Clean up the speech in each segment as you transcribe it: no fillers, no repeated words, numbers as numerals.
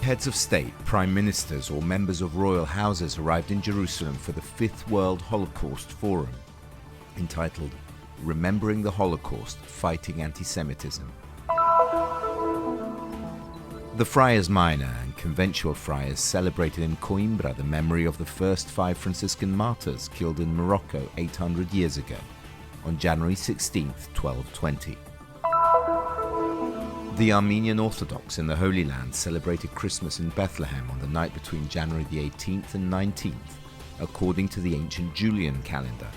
heads of state, prime ministers, or members of royal houses arrived in Jerusalem for the Fifth World Holocaust Forum, entitled Remembering the Holocaust, Fighting Anti-Semitism. The Friars Minor and Conventual Friars celebrated in Coimbra the memory of the first 5 Franciscan martyrs killed in Morocco 800 years ago, on January 16, 1220. The Armenian Orthodox in the Holy Land celebrated Christmas in Bethlehem on the night between January the 18th and 19th, according to the ancient Julian calendar.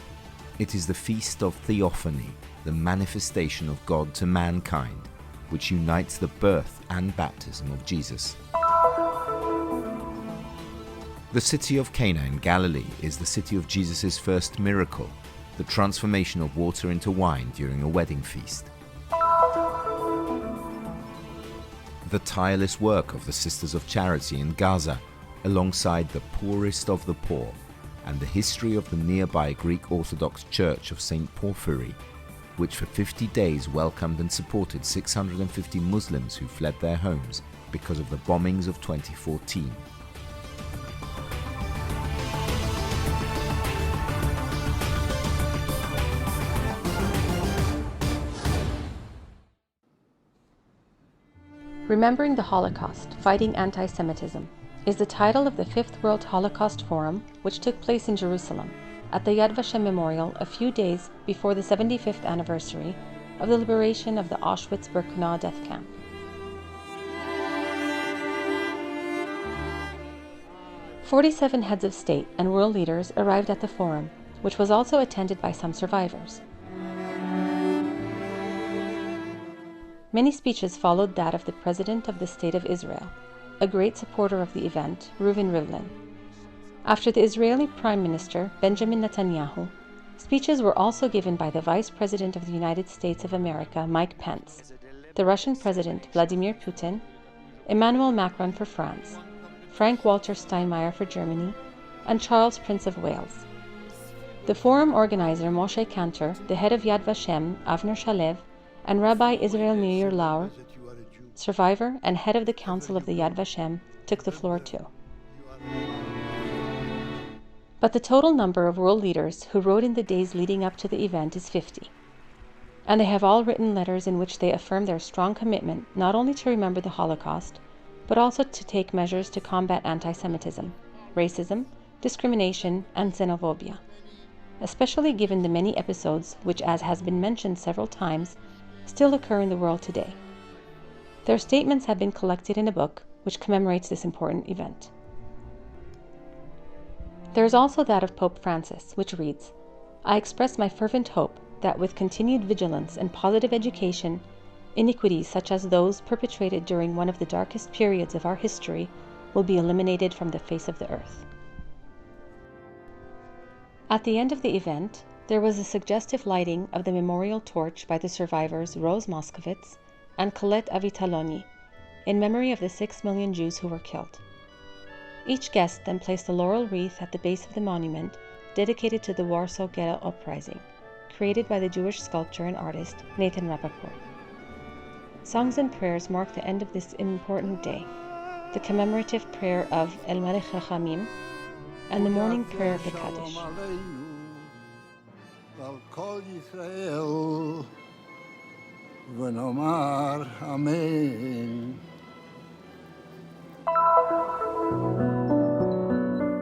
It is the feast of Theophany, the manifestation of God to mankind, which unites the birth and baptism of Jesus. The city of Cana in Galilee is the city of Jesus' first miracle, the transformation of water into wine during a wedding feast. The tireless work of the Sisters of Charity in Gaza, alongside the poorest of the poor, and the history of the nearby Greek Orthodox Church of St. Porphyry, which for 50 days welcomed and supported 650 Muslims who fled their homes because of the bombings of 2014. Remembering the Holocaust, Fighting Anti-Semitism is the title of the Fifth World Holocaust Forum, which took place in Jerusalem at the Yad Vashem Memorial a few days before the 75th anniversary of the liberation of the Auschwitz-Birkenau death camp. "47 heads of state and world leaders arrived at the forum, which was also attended by some survivors. Many speeches followed that of the President of the State of Israel, a great supporter of the event, Reuven Rivlin. After the Israeli Prime Minister, Benjamin Netanyahu, speeches were also given by the Vice President of the United States of America, Mike Pence, the Russian President, Vladimir Putin, Emmanuel Macron for France, Frank-Walter Steinmeier for Germany, and Charles, Prince of Wales. The forum organizer, Moshe Kantor, the head of Yad Vashem, Avner Shalev, and Rabbi Israel Meir Laur, survivor and head of the Council of the Yad Vashem, took the floor too. But the total number of world leaders who wrote in the days leading up to the event is 50, and they have all written letters in which they affirm their strong commitment not only to remember the Holocaust, but also to take measures to combat anti-Semitism, racism, discrimination, and xenophobia, especially given the many episodes which, as has been mentioned several times, still occur in the world today. Their statements have been collected in a book which commemorates this important event. There is also that of Pope Francis, which reads, "I express my fervent hope that with continued vigilance and positive education, iniquities such as those perpetrated during one of the darkest periods of our history will be eliminated from the face of the earth." At the end of the event, there was a suggestive lighting of the memorial torch by the survivors Rose Moskovitz and Colette Avitaloni, in memory of the 6 million Jews who were killed. Each guest then placed a laurel wreath at the base of the monument dedicated to the Warsaw Ghetto Uprising, created by the Jewish sculptor and artist Nathan Rappaport. Songs and prayers marked the end of this important day, the commemorative prayer of El Melech HaChamim and the morning prayer of the Kaddish.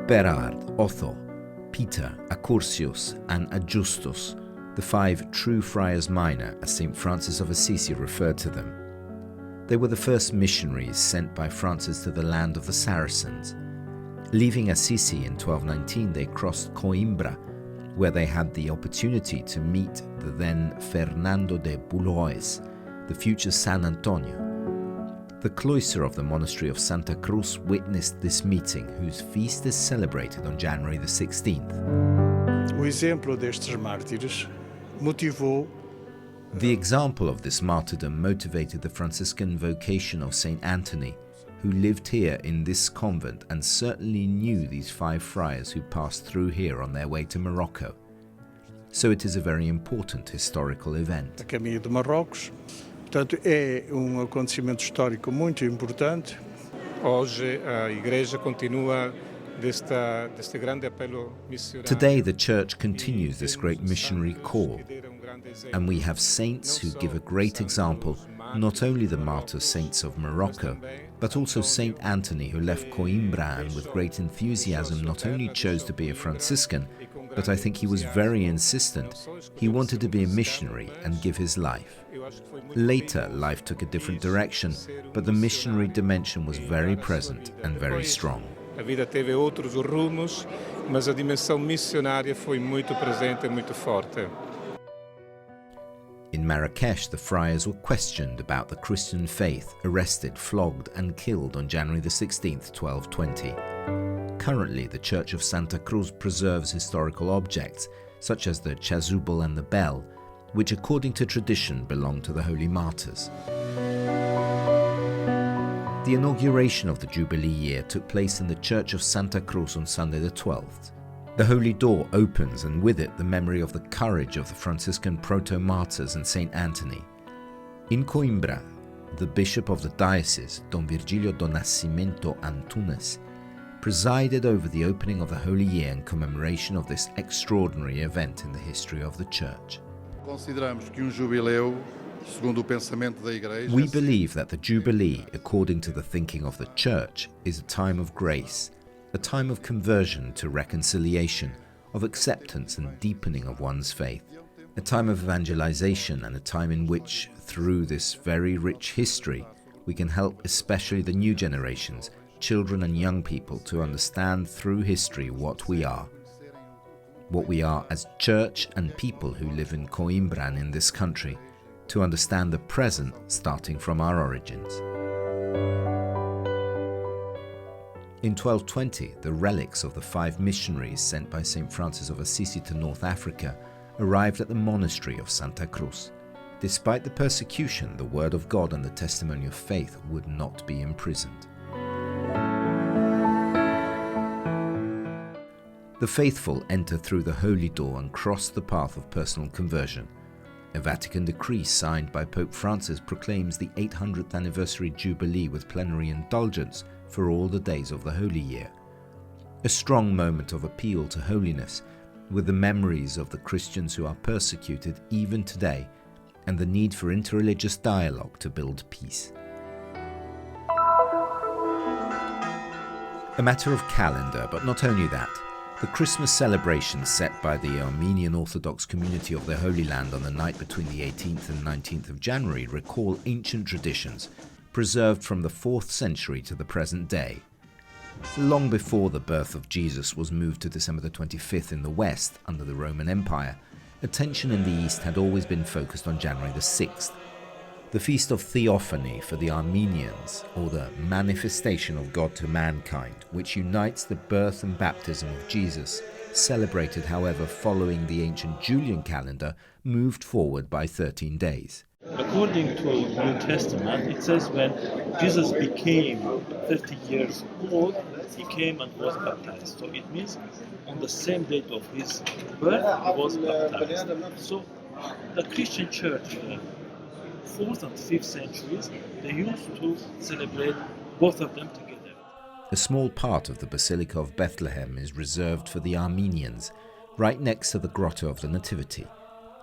Berard, Otho, Peter, Accursius, and Ajustus, the 5 true Friars Minor, as St. Francis of Assisi referred to them. They were the first missionaries sent by Francis to the land of the Saracens. Leaving Assisi in 1219, they crossed Coimbra, where they had the opportunity to meet the then Fernando de Bullois, the future San Antonio. The cloister of the monastery of Santa Cruz witnessed this meeting, whose feast is celebrated on January the 16th. O exemplo destes mártires motivou. The example of this martyrdom motivated the Franciscan vocation of Saint Anthony, who lived here in this convent and certainly knew these 5 friars who passed through here on their way to Morocco. So it is a very important historical event. A caminho de Marrocos. Portanto, é acontecimento histórico muito importante. Hoje a Igreja continua deste grande apelo missionário. Today the Church continues this great missionary call, and we have saints who give a great example, not only the martyr saints of Morocco, but also Saint Anthony, who left Coimbra and with great enthusiasm not only chose to be a Franciscan, but I think he was very insistent. He wanted to be a missionary and give his life. Later, life took a different direction, but the missionary dimension was very present and very strong. A vida teve outros rumos, mas a dimensão missionária foi muito presente e muito forte. In Marrakesh, the friars were questioned about the Christian faith, arrested, flogged and killed on January 16, 1220. Currently, the Church of Santa Cruz preserves historical objects, such as the chasuble and the bell, which according to tradition belong to the holy martyrs. The inauguration of the Jubilee year took place in the Church of Santa Cruz on Sunday the 12th. The Holy Door opens, and with it the memory of the courage of the Franciscan proto-martyrs and Saint Anthony. In Coimbra, the Bishop of the diocese, Don Virgilio do Nascimento Antunes, presided over the opening of the Holy Year in commemoration of this extraordinary event in the history of the Church. Consideramos que jubileu, segundo o pensamento da Igreja, We believe that the Jubilee, according to the thinking of the Church, is a time of grace, a time of conversion to reconciliation, of acceptance and deepening of one's faith, a time of evangelization, and a time in which, through this very rich history, we can help especially the new generations, children and young people, to understand through history what we are as church and people who live in Coimbra and in this country, to understand the present starting from our origins. In 1220, the relics of the 5 missionaries sent by St. Francis of Assisi to North Africa arrived at the monastery of Santa Cruz. Despite the persecution, the word of God and the testimony of faith would not be imprisoned. The faithful enter through the Holy Door and cross the path of personal conversion. A Vatican decree signed by Pope Francis proclaims the 800th anniversary Jubilee with plenary indulgence for all the days of the Holy Year. A strong moment of appeal to holiness, with the memories of the Christians who are persecuted even today, and the need for interreligious dialogue to build peace. A matter of calendar, but not only that. The Christmas celebrations set by the Armenian Orthodox community of the Holy Land on the night between the 18th and 19th of January recall ancient traditions preserved from the 4th century to the present day. Long before the birth of Jesus was moved to December the 25th in the West under the Roman Empire, attention in the East had always been focused on January the 6th. The Feast of Theophany for the Armenians, or the manifestation of God to mankind, which unites the birth and baptism of Jesus, celebrated, however, following the ancient Julian calendar, moved forward by 13 days. According to the New Testament, it says when Jesus became 30 years old, he came and was baptized. So it means on the same date of his birth, he was baptized. So the Christian Church, 4th and 5th centuries, they used to celebrate both of them together. A small part of the Basilica of Bethlehem is reserved for the Armenians, right next to the Grotto of the Nativity.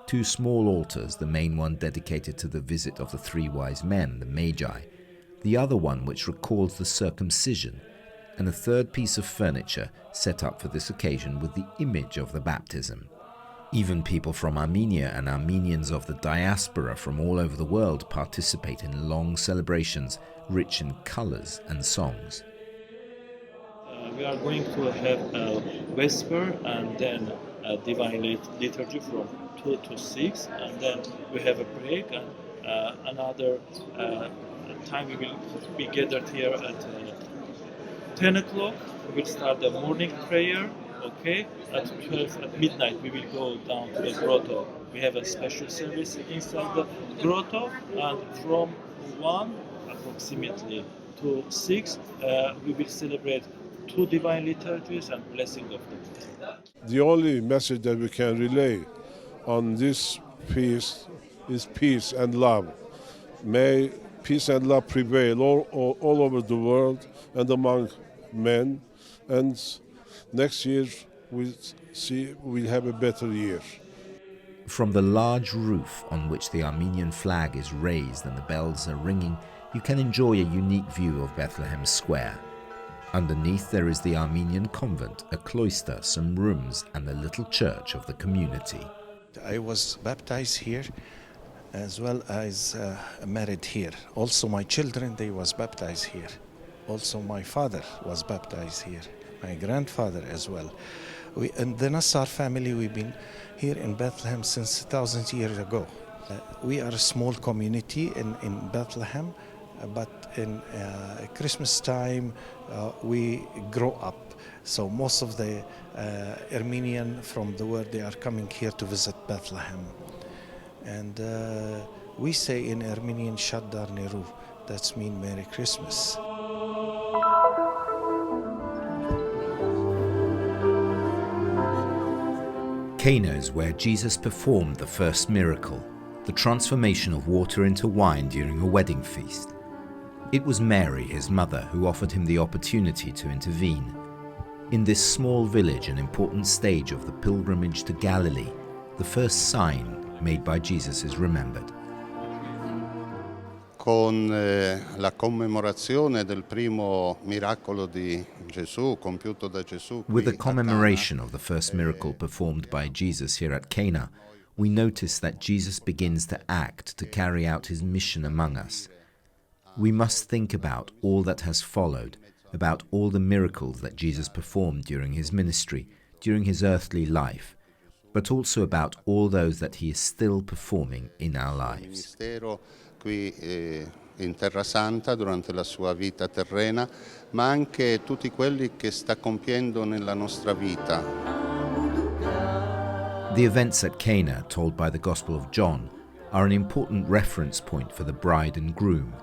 2 small altars, the main one dedicated to the visit of the 3 wise men, the Magi, the other one which recalls the circumcision, and a 3rd piece of furniture set up for this occasion with the image of the baptism. Even people from Armenia and Armenians of the diaspora from all over the world participate in long celebrations rich in colors and songs. We are going to have a Vesper and then a Divine Liturgy from 2 to 6, and then we have a break, and another time we will be gathered here at 10 o'clock. We will start the morning prayer. Okay, at 12 at midnight we will go down to the grotto. We have a special service inside the grotto, and from 1 approximately to 6 we will celebrate 2 divine liturgies and blessing of them. The only message that we can relay on this feast is peace and love. May peace and love prevail all over the world and among men. And next year we'll have a better year. From the large roof on which the Armenian flag is raised and the bells are ringing, you can enjoy a unique view of Bethlehem Square. Underneath there is the Armenian convent, a cloister, some rooms and the little church of the community. I was baptized here as well as married here. Also my children, they was baptized here. Also my father was baptized here, my grandfather as well. We, in the Nassar family, we've been here in Bethlehem since 1,000 years ago. We are a small community in Bethlehem, but in Christmas time we grow up. So most of the Armenian from the world, they are coming here to visit Bethlehem. And we say in Armenian, Shaddar Neru, that means Merry Christmas. Cana is where Jesus performed the first miracle, the transformation of water into wine during a wedding feast. It was Mary, his mother, who offered him the opportunity to intervene. In this small village, an important stage of the pilgrimage to Galilee, the first sign made by Jesus is remembered. Con la commemorazione del primo miracolo di Gesù, compiuto da Gesù. With the commemoration of the first miracle performed by Jesus here at Cana, we notice that Jesus begins to act, to carry out his mission among us. We must think about all that has followed, about all the miracles that Jesus performed during his ministry, during his earthly life, but also about all those that he is still performing in our lives. Qui in Terra Santa durante la sua vita terrena, ma anche tutti quelli che sta compiendo nella nostra vita. The events at Cana, told by the Gospel of John, are an important reference point for the bride and groom.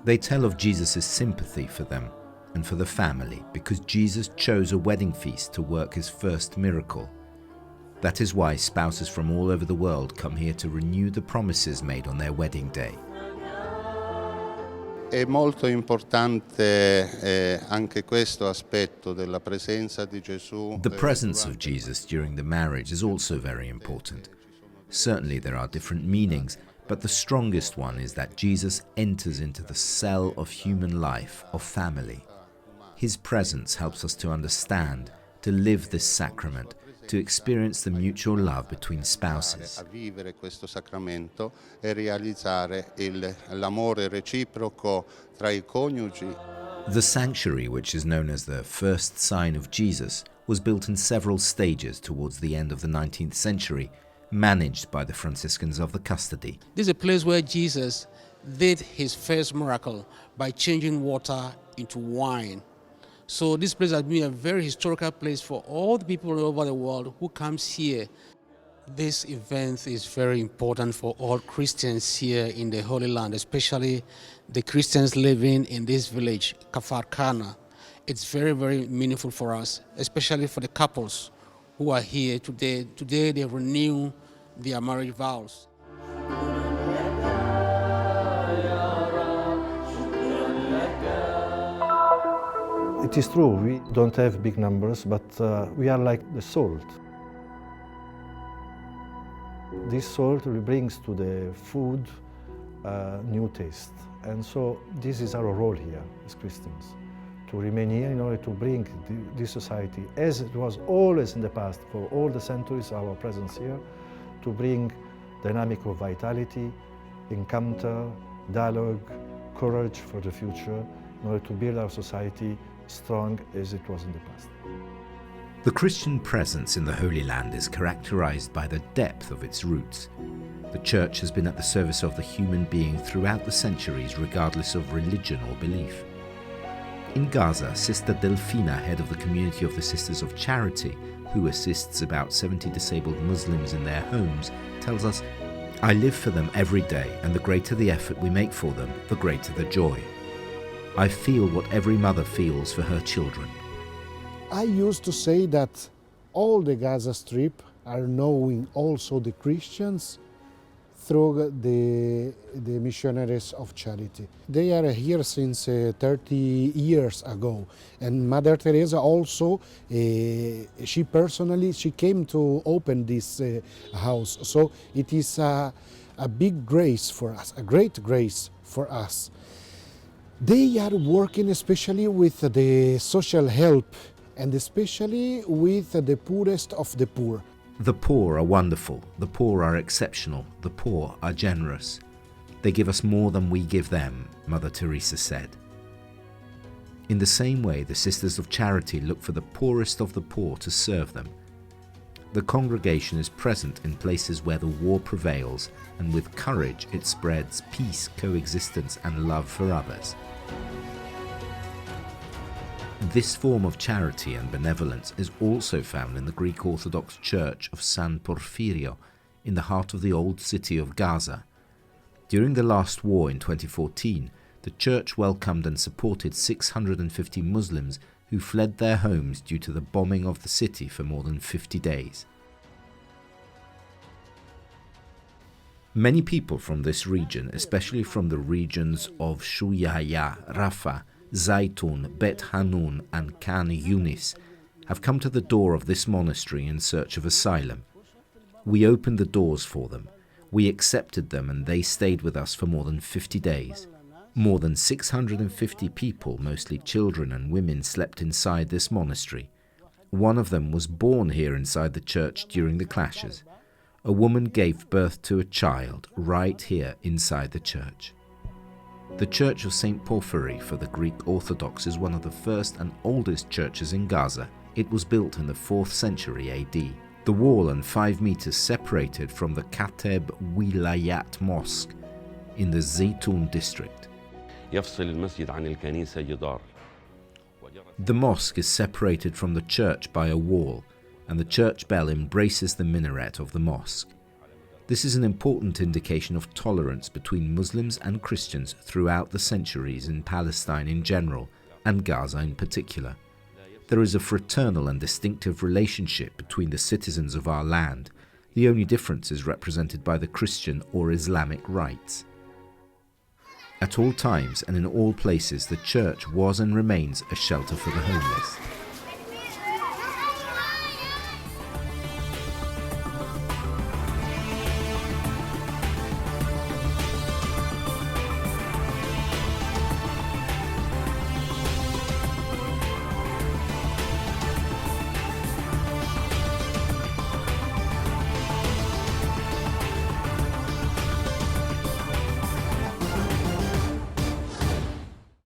They tell of Jesus' sympathy for them and for the family because Jesus chose a wedding feast to work his first miracle. That is why spouses from all over the world come here to renew the promises made on their wedding day. È molto importante anche questo aspetto della presenza di Gesù. The presence of Jesus during the marriage is also very important. Certainly there are different meanings, but the strongest one is that Jesus enters into the cell of human life, of family. His presence helps us to understand, to live this sacrament, to experience the mutual love between spouses. A vivere questo sacramento e realizzare l'amore reciproco tra I coniugi. The sanctuary, which is known as the first sign of Jesus, was built in several stages towards the end of the 19th century, managed by the Franciscans of the custody. This is a place where Jesus did his first miracle by changing water into wine. So this place has been a very historical place for all the people all over the world who comes here. This event is very important for all Christians here in the Holy Land, especially the Christians living in this village, Kafar Cana. It's very, very meaningful for us, especially for the couples who are here today. Today they renew their marriage vows. It is true, we don't have big numbers, but we are like the salt. This salt brings to the food new taste. And so this is our role here as Christians, to remain here in order to bring this society, as it was always in the past, for all the centuries, our presence here, to bring dynamic of vitality, encounter, dialogue, courage for the future, in order to build our society strong as it was in the past. The Christian presence in the Holy Land is characterized by the depth of its roots. The Church has been at the service of the human being throughout the centuries, regardless of religion or belief. In Gaza, Sister Delfina, head of the community of the Sisters of Charity, who assists about 70 disabled Muslims in their homes, tells us, "I live for them every day, and the greater the effort we make for them, the greater the joy. I feel what every mother feels for her children." I used to say that all the Gaza Strip are knowing also the Christians through the missionaries of charity. They are here since 30 years ago, and Mother Teresa also, she came to open this house. So it is a big grace for us, a great grace for us. They are working especially with the social help and especially with the poorest of the poor. The poor are wonderful, the poor are exceptional, the poor are generous. They give us more than we give them, Mother Teresa said. In the same way, the Sisters of Charity look for the poorest of the poor to serve them. The congregation is present in places where the war prevails, and with courage it spreads peace, coexistence, and love for others. This form of charity and benevolence is also found in the Greek Orthodox Church of San Porphyry in the heart of the old city of Gaza. During the last war in 2014, the church welcomed and supported 650 Muslims who fled their homes due to the bombing of the city for more than 50 days. Many people from this region, especially from the regions of Shuyaya, Rafah, Zaytun, Bet Hanun and Khan Yunis, have come to the door of this monastery in search of asylum. We opened the doors for them. We accepted them and they stayed with us for more than 50 days. More than 650 people, mostly children and women, slept inside this monastery. One of them was born here inside the church during the clashes. A woman gave birth to a child right here inside the church. The Church of St. Porphyry for the Greek Orthodox is one of the first and oldest churches in Gaza. It was built in the 4th century AD. The wall and 5 meters separated from the Kateb Wilayat Mosque in the Zaytun district. The mosque is separated from the church by a wall, and the church bell embraces the minaret of the mosque. This is an important indication of tolerance between Muslims and Christians throughout the centuries in Palestine in general, and Gaza in particular. There is a fraternal and distinctive relationship between the citizens of our land. The only difference is represented by the Christian or Islamic rites. At all times and in all places, the church was and remains a shelter for the homeless.